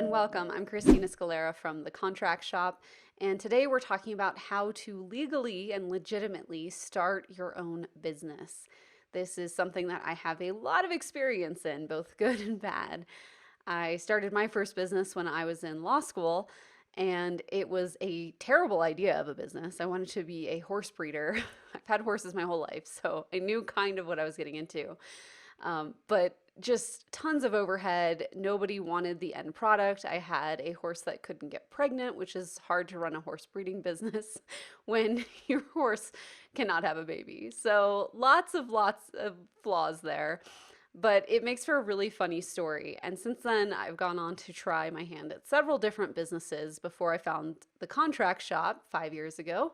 and welcome. I'm Christina Scalera from The Contract Shop, and today we're talking about how to legally and legitimately start your own business. This is something that I have a lot of experience in, both good and bad. I started my first business when I was in law school, and it was a terrible idea of a business. I wanted to be a horse breeder. I've had horses my whole life, so I knew kind of what I was getting into. But just tons of overhead. Nobody wanted the end product. I had a horse that couldn't get pregnant, which is hard to run a horse breeding business when your horse cannot have a baby. So lots of flaws there. But it makes for a really funny story. And since then, I've gone on to try my hand at several different businesses before I found the contract shop 5 years ago.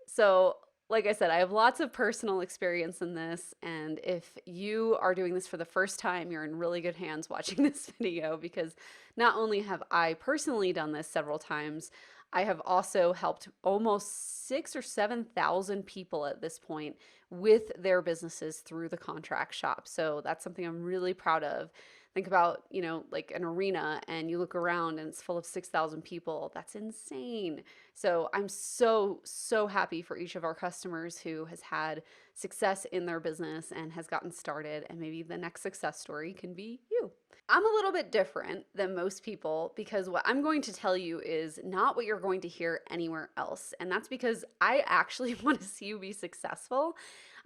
So, like I said, I have lots of personal experience in this. And if you are doing this for the first time, you're in really good hands watching this video because not only have I personally done this several times, I have also helped almost 6 or 7 thousand people at this point with their businesses through the contract shop. So that's something I'm really proud of. Think about, like an arena and you look around and it's full of 6,000 people. That's insane. So I'm so happy for each of our customers who has had success in their business and has gotten started. And maybe the next success story can be you. I'm a little bit different than most people because what I'm going to tell you is not what you're going to hear anywhere else. And that's because I actually want to see you be successful.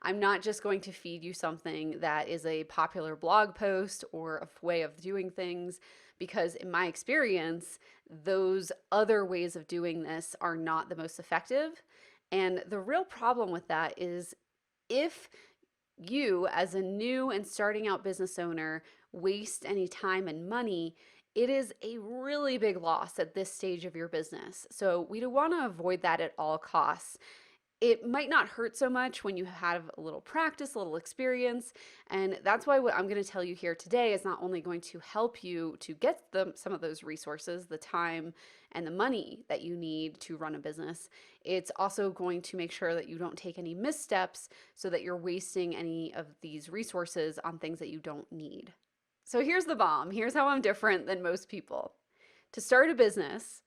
I'm not just going to feed you something that is a popular blog post or a way of doing things, because in my experience, those other ways of doing this are not the most effective. And the real problem with that is if you, as a new and starting out business owner, waste any time and money, it is a really big loss at this stage of your business. So we do want to avoid that at all costs. It might not hurt so much when you have a little practice, a little experience. And that's why what I'm going to tell you here today is not only going to help you to get some of those resources, the time and the money that you need to run a business, it's also going to make sure that you don't take any missteps so that you're wasting any of these resources on things that you don't need. So here's the bomb. Here's how I'm different than most people. To start a business,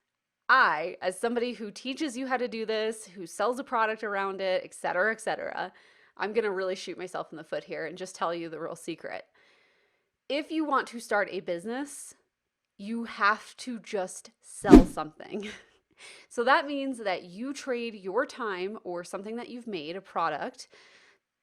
I, as somebody who teaches you how to do this, who sells a product around it, etc., I'm going to really shoot myself in the foot here and just tell you the real secret. If you want to start a business, you have to just sell something. So that means that you trade your time or something that you've made, a product,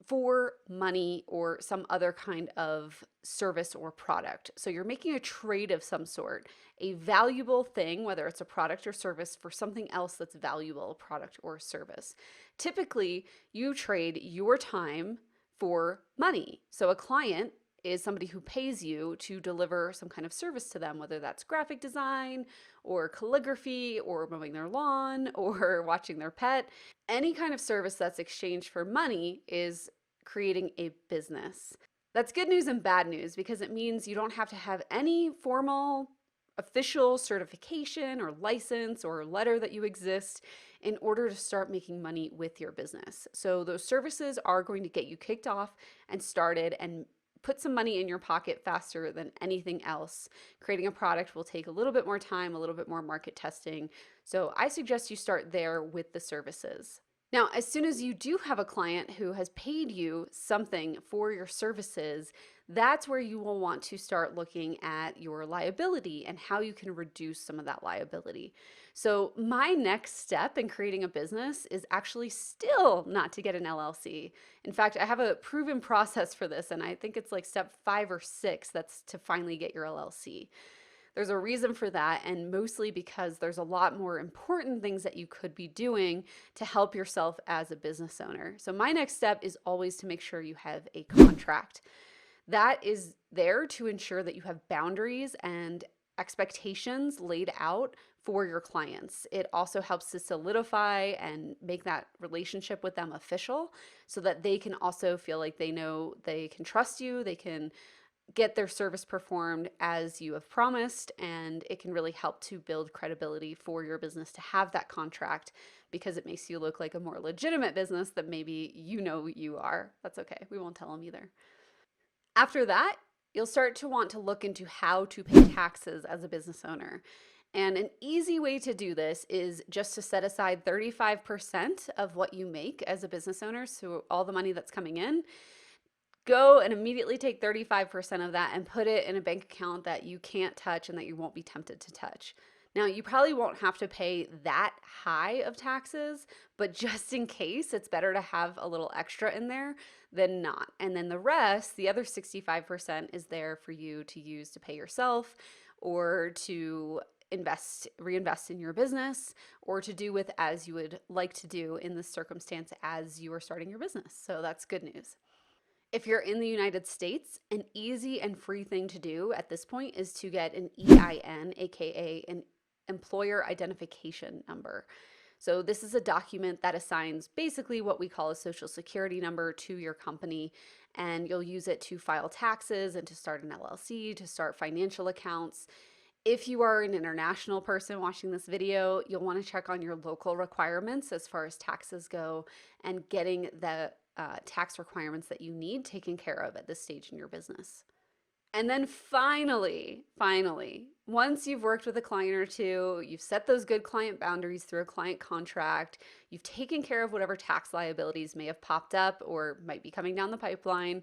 for money or some other kind of service or product. So you're making a trade of some sort, a valuable thing, whether it's a product or service, for something else that's valuable, a product or service. Typically, you trade your time for money. So a client is somebody who pays you to deliver some kind of service to them, whether that's graphic design or calligraphy or mowing their lawn or watching their pet. Any kind of service that's exchanged for money is creating a business. That's good news and bad news because it means you don't have to have any formal official certification or license or letter that you exist in order to start making money with your business. So those services are going to get you kicked off and started and put some money in your pocket faster than anything else. Creating a product will take a little bit more time, a little bit more market testing. So I suggest you start there with the services. Now, as soon as you do have a client who has paid you something for your services, that's where you will want to start looking at your liability and how you can reduce some of that liability. So my next step in creating a business is actually still not to get an LLC. In fact, I have a proven process for this, and I think it's like step 5 or 6, that's to finally get your LLC. There's a reason for that, and mostly because there's a lot more important things that you could be doing to help yourself as a business owner. So my next step is always to make sure you have a contract. That is there to ensure that you have boundaries and expectations laid out for your clients. It also helps to solidify and make that relationship with them official so that they can also feel like they know they can trust you, they can get their service performed as you have promised, and it can really help to build credibility for your business to have that contract because it makes you look like a more legitimate business that maybe you are. That's okay. We won't tell them either. After that, you'll start to want to look into how to pay taxes as a business owner. And an easy way to do this is just to set aside 35% of what you make as a business owner. So all the money that's coming in, go and immediately take 35% of that and put it in a bank account that you can't touch and that you won't be tempted to touch. Now, you probably won't have to pay that high of taxes, but just in case, it's better to have a little extra in there than not. And then the rest, the other 65%, is there for you to use to pay yourself or to reinvest in your business, or to do with as you would like to do in this circumstance as you are starting your business. So that's good news. If you're in the United States, an easy and free thing to do at this point is to get an EIN, aka an employer identification number. So this is a document that assigns basically what we call a social security number to your company, and you'll use it to file taxes and to start an LLC, to start financial accounts. If you are an international person watching this video, you'll want to check on your local requirements as far as taxes go and getting the tax requirements that you need taken care of at this stage in your business. And then finally, once you've worked with a client or two, you've set those good client boundaries through a client contract, you've taken care of whatever tax liabilities may have popped up or might be coming down the pipeline,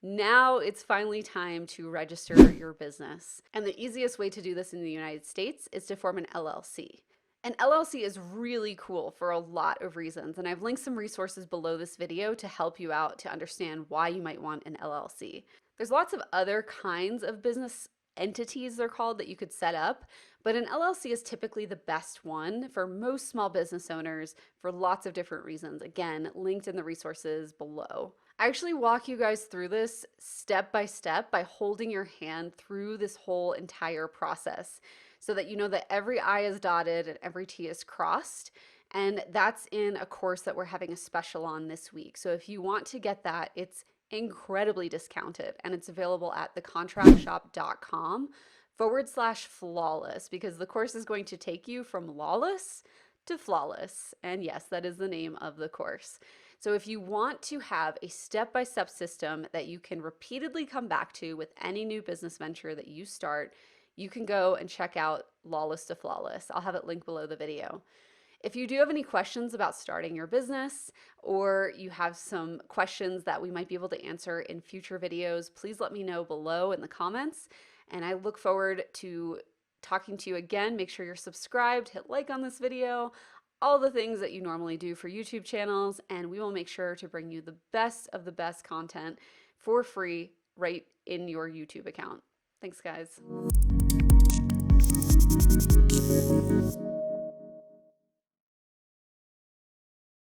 now it's finally time to register your business. And the easiest way to do this in the United States is to form an LLC. An LLC is really cool for a lot of reasons, and I've linked some resources below this video to help you out to understand why you might want an LLC. There's lots of other kinds of business entities, they're called, that you could set up, but an LLC is typically the best one for most small business owners for lots of different reasons. Again, linked in the resources below. I actually walk you guys through this step by step by holding your hand through this whole entire process, so that you know that every I is dotted and every T is crossed. And that's in a course that we're having a special on this week. So if you want to get that, it's incredibly discounted, and it's available at thecontractshop.com/flawless, because the course is going to take you from lawless to flawless. And yes, that is the name of the course. So if you want to have a step-by-step system that you can repeatedly come back to with any new business venture that you start, you can go and check out Lawless to Flawless. I'll have it linked below the video. If you do have any questions about starting your business, or you have some questions that we might be able to answer in future videos, please let me know below in the comments. And I look forward to talking to you again. Make sure you're subscribed, hit like on this video, all the things that you normally do for YouTube channels, and we will make sure to bring you the best of the best content for free right in your YouTube account. Thanks, guys.